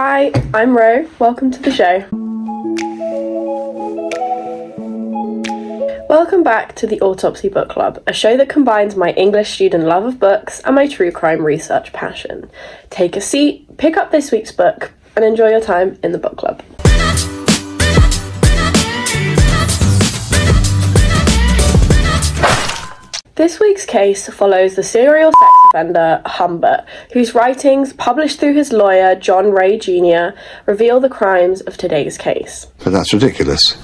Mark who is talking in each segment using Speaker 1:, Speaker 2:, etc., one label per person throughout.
Speaker 1: Hi, I'm Ro. Welcome to the show. Welcome back to the Autopsy Book Club, a show that combines my English student love of books and my true crime research passion. Take a seat, pick up this week's book, and enjoy your time in the book club. This week's case follows the serial sex offender Humbert, whose writings, published through his lawyer John Ray Jr., reveal the crimes of today's case.
Speaker 2: But that's ridiculous.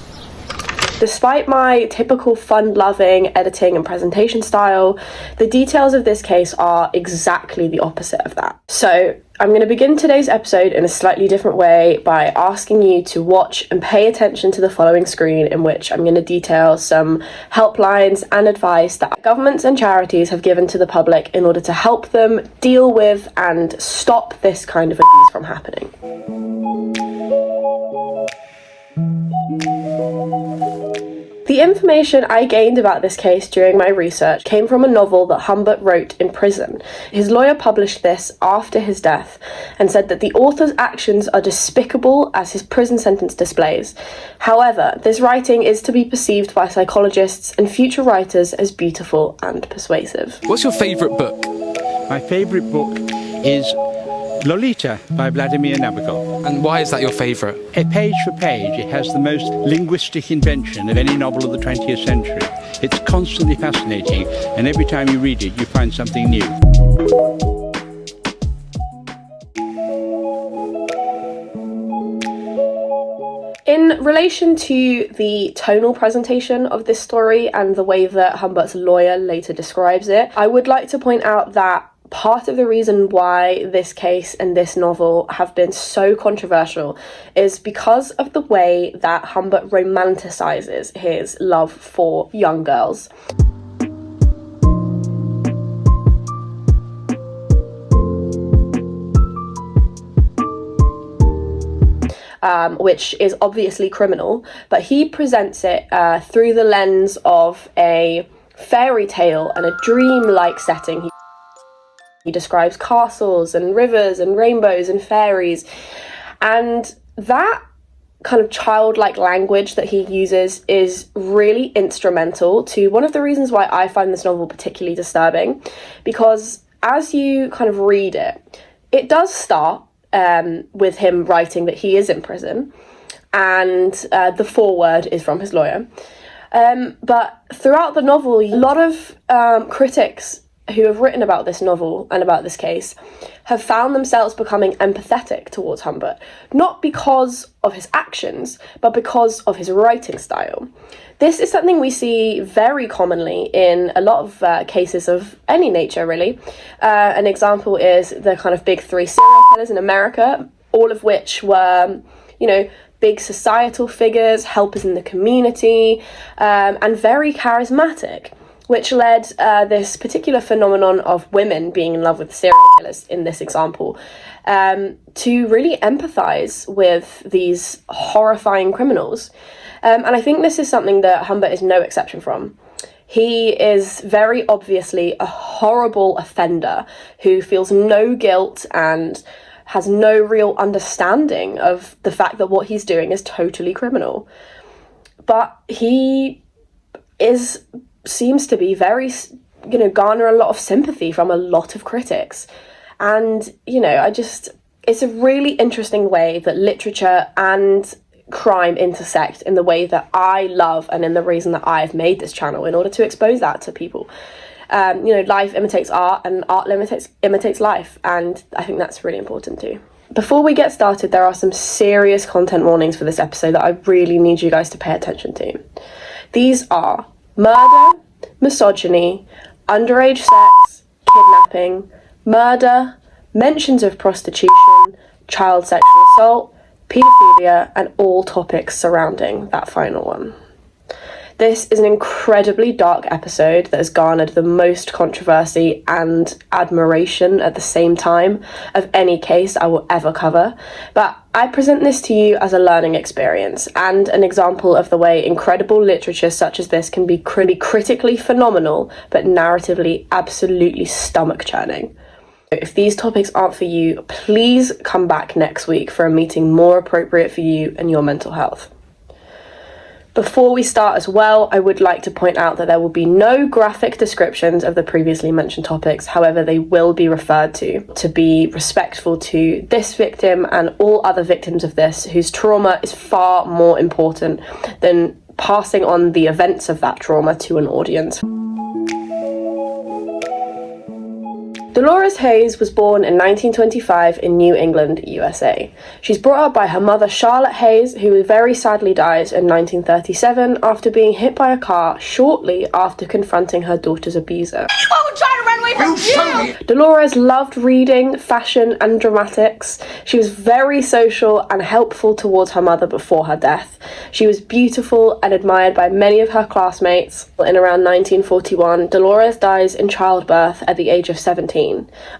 Speaker 1: Despite my typical fun-loving editing and presentation style, the details of this case are exactly the opposite of that. So I'm going to begin today's episode in a slightly different way by asking you to watch and pay attention to the following screen, in which I'm going to detail some helplines and advice that governments and charities have given to the public in order to help them deal with and stop this kind of abuse from happening. The information I gained about this case during my research came from a novel that Humbert wrote in prison. His lawyer published this after his death and said that the author's actions are despicable as his prison sentence displays. However, this writing is to be perceived by psychologists and future writers as beautiful and persuasive.
Speaker 3: What's your favourite book?
Speaker 4: My favourite book is Lolita by Vladimir Nabokov.
Speaker 3: And why is that your favourite?
Speaker 4: Page for page, it has the most linguistic invention of any novel of the 20th century. It's constantly fascinating, and every time you read it, you find something new.
Speaker 1: In relation to the tonal presentation of this story and the way that Humbert's lawyer later describes it, I would like to point out that part of the reason why this case and this novel have been so controversial is because of the way that Humbert romanticizes his love for young girls. Which is obviously criminal, but he presents it through the lens of a fairy tale and a dream-like setting. He describes castles and rivers and rainbows and fairies, and that kind of childlike language that he uses is really instrumental to one of the reasons why I find this novel particularly disturbing, because as you kind of read it, it does start with him writing that he is in prison, and the foreword is from his lawyer. But throughout the novel, a lot of critics who have written about this novel and about this case have found themselves becoming empathetic towards Humbert, not because of his actions, but because of his writing style. This is something we see very commonly in a lot of cases of any nature, really. An example is the kind of big three serial killers in America, all of which were, big societal figures, helpers in the community, and very charismatic, which led this particular phenomenon of women being in love with serial killers in this example to really empathize with these horrifying criminals. And I think this is something that Humbert is no exception from. He is very obviously a horrible offender who feels no guilt and has no real understanding of the fact that what he's doing is totally criminal. But he seems to be very, garner a lot of sympathy from a lot of critics. And, it's a really interesting way that literature and crime intersect in the way that I love and in the reason that I've made this channel in order to expose that to people. Life imitates art and art imitates life, and I think that's really important too. Before we get started, there are some serious content warnings for this episode that I really need you guys to pay attention to. These are murder, misogyny, underage sex, kidnapping, murder, mentions of prostitution, child sexual assault, paedophilia, and all topics surrounding that final one. This is an incredibly dark episode that has garnered the most controversy and admiration at the same time of any case I will ever cover, but I present this to you as a learning experience and an example of the way incredible literature such as this can be critically phenomenal, but narratively absolutely stomach-churning. If these topics aren't for you, please come back next week for a meeting more appropriate for you and your mental health. Before we start as well, I would like to point out that there will be no graphic descriptions of the previously mentioned topics. However, they will be referred to be respectful to this victim and all other victims of this, whose trauma is far more important than passing on the events of that trauma to an audience. Dolores Haze was born in 1925 in New England, USA. She's brought up by her mother Charlotte Haze, who very sadly dies in 1937 after being hit by a car shortly after confronting her daughter's abuser.
Speaker 2: Anyone would try to run away from you!
Speaker 1: Dolores loved reading, fashion and dramatics. She was very social and helpful towards her mother before her death. She was beautiful and admired by many of her classmates. In around 1941, Dolores dies in childbirth at the age of 17.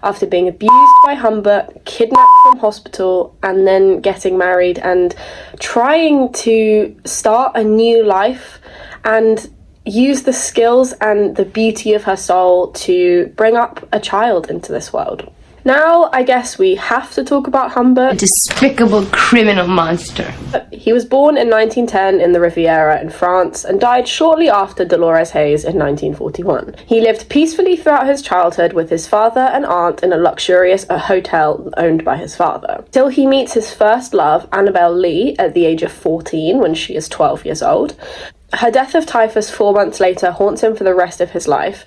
Speaker 1: After being abused by Humbert, kidnapped from hospital, and then getting married and trying to start a new life and use the skills and the beauty of her soul to bring up a child into this world. Now, I guess we have to talk about Humbert.
Speaker 2: A despicable criminal monster.
Speaker 1: He was born in 1910 in the Riviera in France and died shortly after Dolores Haze in 1941. He lived peacefully throughout his childhood with his father and aunt in a luxurious hotel owned by his father, till he meets his first love, Annabelle Lee, at the age of 14 when she is 12 years old. Her death of typhus 4 months later haunts him for the rest of his life.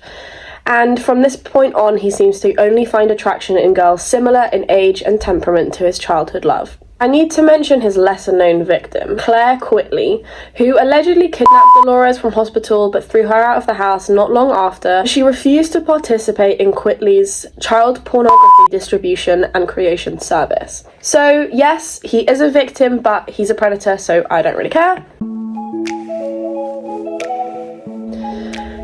Speaker 1: And from this point on, he seems to only find attraction in girls similar in age and temperament to his childhood love. I need to mention his lesser-known victim, Claire Quitley, who allegedly kidnapped Dolores from hospital but threw her out of the house not long after. She refused to participate in Quitley's child pornography distribution and creation service. So yes, he is a victim, but he's a predator, so I don't really care.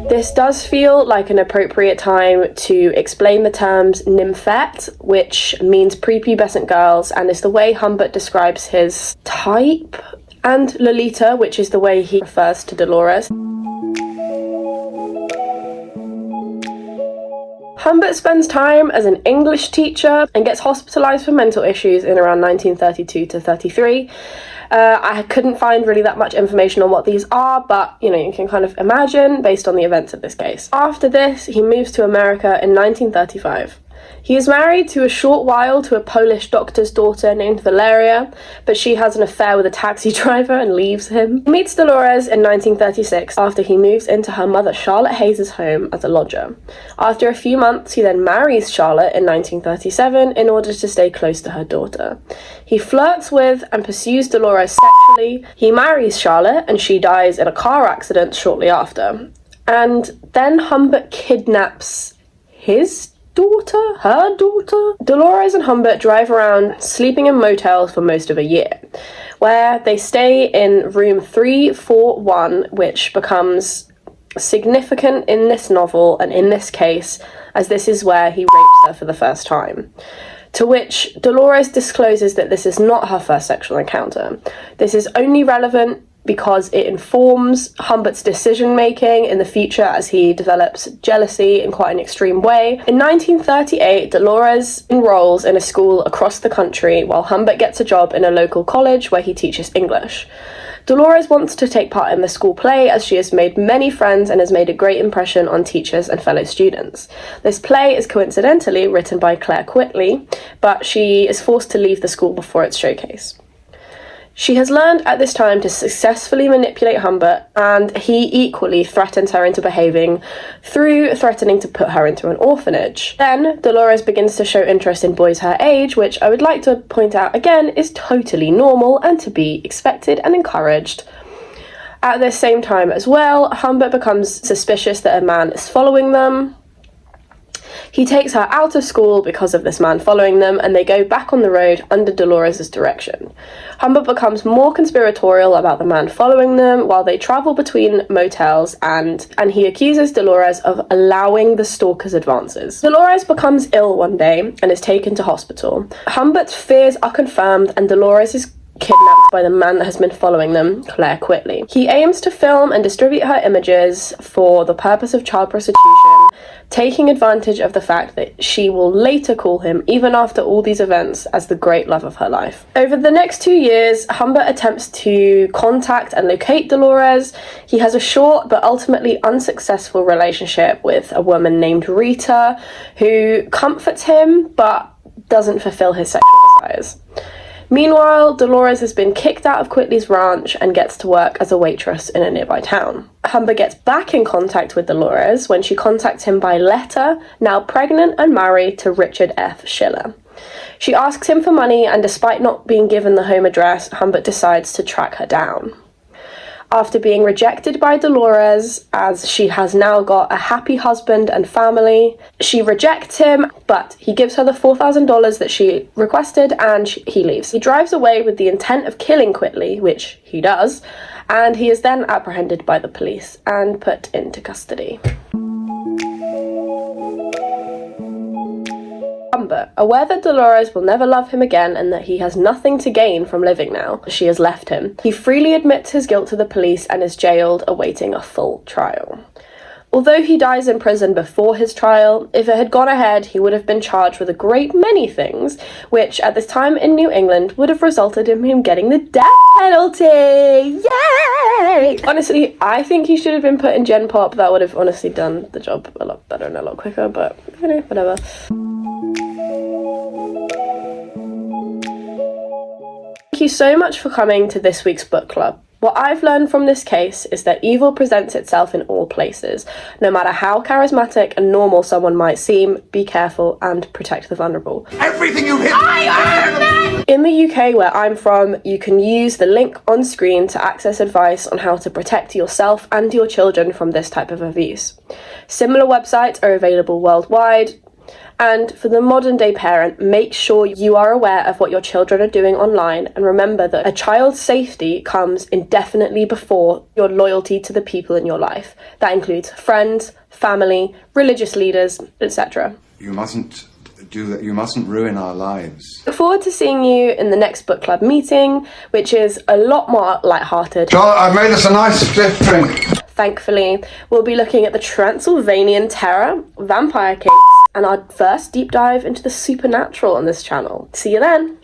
Speaker 1: This does feel like an appropriate time to explain the terms nymphette, which means prepubescent girls, and is the way Humbert describes his type, and Lolita, which is the way he refers to Dolores. Humbert spends time as an English teacher and gets hospitalised for mental issues in around 1932 to 33. I couldn't find really that much information on what these are, but, you know, you can kind of imagine based on the events of this case. After this, he moves to America in 1935. He is married to a short while to a Polish doctor's daughter named Valeria, but she has an affair with a taxi driver and leaves him. He meets Dolores in 1936 after he moves into her mother Charlotte Haze's home as a lodger. After a few months, he then marries Charlotte in 1937 in order to stay close to her daughter. He flirts with and pursues Dolores sexually. He marries Charlotte and she dies in a car accident shortly after. And then Humbert kidnaps her daughter. Dolores and Humbert drive around sleeping in motels for most of a year, where they stay in room 341, which becomes significant in this novel and in this case, as this is where he rapes her for the first time. To which Dolores discloses that this is not her first sexual encounter. This is only relevant because it informs Humbert's decision-making in the future as he develops jealousy in quite an extreme way. In 1938, Dolores enrolls in a school across the country while Humbert gets a job in a local college where he teaches English. Dolores wants to take part in the school play as she has made many friends and has made a great impression on teachers and fellow students. This play is coincidentally written by Claire Quitley, but she is forced to leave the school before its showcase. She has learned at this time to successfully manipulate Humbert, and he equally threatens her into behaving through threatening to put her into an orphanage. Then, Dolores begins to show interest in boys her age, which I would like to point out again is totally normal and to be expected and encouraged. At this same time as well, Humbert becomes suspicious that a man is following them. He takes her out of school because of this man following them, and they go back on the road under Dolores' direction. Humbert becomes more conspiratorial about the man following them while they travel between motels, and he accuses Dolores of allowing the stalker's advances. Dolores becomes ill one day and is taken to hospital. Humbert's fears are confirmed, and Dolores is kidnapped by the man that has been following them, Claire Quitley. He aims to film and distribute her images for the purpose of child prostitution, taking advantage of the fact that she will later call him, even after all these events, as the great love of her life. Over the next 2 years, Humbert attempts to contact and locate Dolores. He has a short but ultimately unsuccessful relationship with a woman named Rita, who comforts him but doesn't fulfill his sexual desires. Meanwhile, Dolores has been kicked out of Quitley's ranch and gets to work as a waitress in a nearby town. Humbert gets back in contact with Dolores when she contacts him by letter, now pregnant and married to Richard F. Schiller. She asks him for money, and despite not being given the home address, Humbert decides to track her down. After being rejected by Dolores, as she has now got a happy husband and family, she rejects him, but he gives her the $4,000 that she requested, and he leaves. He drives away with the intent of killing Quitley, which he does, and he is then apprehended by the police and put into custody. Humbert, aware that Dolores will never love him again and that he has nothing to gain from living now, she has left him. He freely admits his guilt to the police and is jailed, awaiting a full trial. Although he dies in prison before his trial, if it had gone ahead, he would have been charged with a great many things, which at this time in New England would have resulted in him getting the death penalty. Yay! Honestly, I think he should have been put in Gen Pop. That would have honestly done the job a lot better and a lot quicker, but you know, whatever. Thank you so much for coming to this week's book club. What I've learned from this case is that evil presents itself in all places. No matter how charismatic and normal someone might seem, be careful and protect the vulnerable.
Speaker 5: Everything you hit!
Speaker 1: In the UK, where I'm from, you can use the link on screen to access advice on how to protect yourself and your children from this type of abuse. Similar websites are available worldwide. And for the modern day parent, make sure you are aware of what your children are doing online, and remember that a child's safety comes indefinitely before your loyalty to the people in your life. That includes friends, family, religious leaders, etc.
Speaker 5: You mustn't do that. You mustn't ruin our lives.
Speaker 1: Look forward to seeing you in the next book club meeting, which is a lot more lighthearted.
Speaker 5: Charlotte, I've made us a nice stiff drink.
Speaker 1: Thankfully, we'll be looking at the Transylvanian Terror, vampire cakes, and our first deep dive into the supernatural on this channel. See you then!